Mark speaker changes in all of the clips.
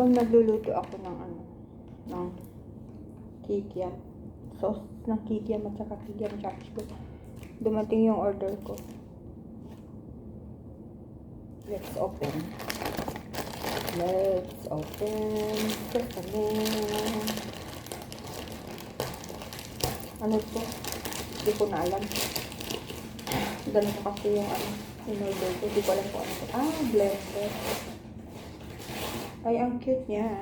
Speaker 1: Pag nagluluto ako ng ng kikiam, sauce ng kikiam at saka kikiam chopstick, dumating yung order ko. Let's open. Sesame. Ano to? Hindi ko na alam. Ganito kasi yung in-order ko. Hindi ko alam kung ano to. Blender. Ay, ang cute niya.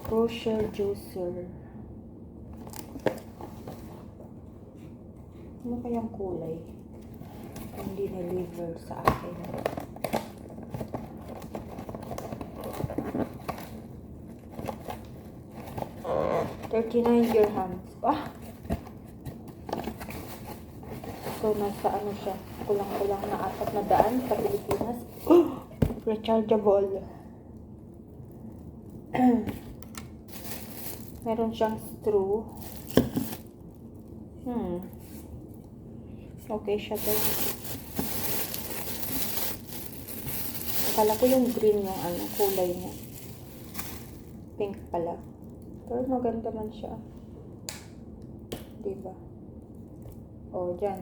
Speaker 1: Kosher juicer. Ano kayang kulay? Hindi na-deliver sa akin. $39 dirhams. So, nasa ano siya? Kulang-kulang na 400 sa Pilipinas. Rechargeable. Meron siyang straw. Okay siya to. Akala ko yung green yung kulay niya. Pink pala. Pero maganda man siya. Diba? Dyan.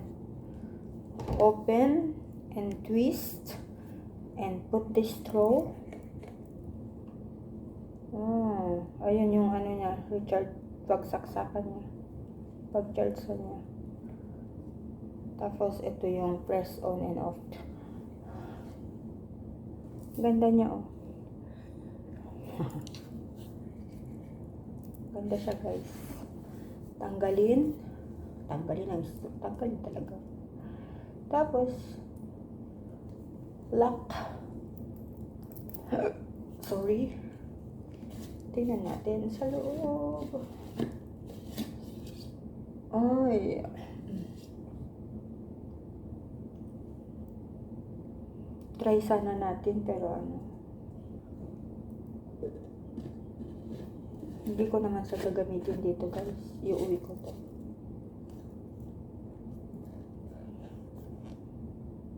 Speaker 1: Open and twist and put the straw. Ayun yung niya, pagsaksakan niya. Pag-charge niya. Tapos ito yung press on and off. Ganda niya Ganda siya, guys. Tanggalin talaga. Tapos lock. Sorry. Tingnan natin sa loob. Ay. Try sana natin, pero hindi ko naman sa gagamitin dito, guys. Iuwi ko to.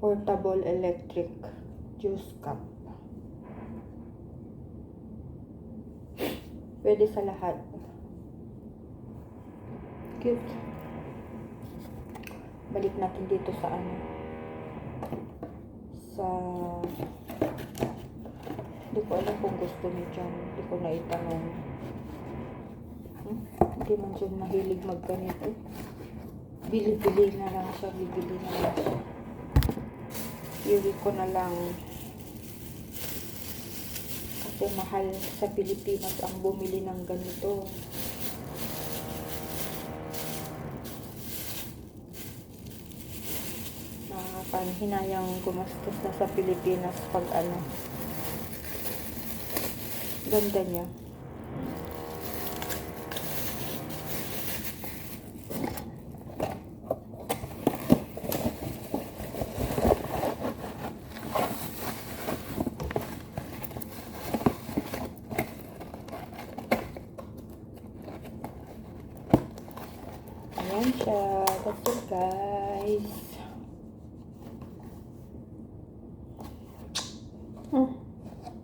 Speaker 1: Portable electric juice cup. Pwede sa lahat. Cute. Balik natin dito sa hindi ko alam kung gusto niyo dyan. Hindi ko na itanong. Hindi man siya mahilig magganito. Bili-bili na lang siya. Iuwi ko na lang. Kasi mahal sa Pilipinas ang bumili ng ganito. Hinayang gumastos na sa Pilipinas pag ganda niya. Ayan siya. That's it, guys.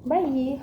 Speaker 1: Bye!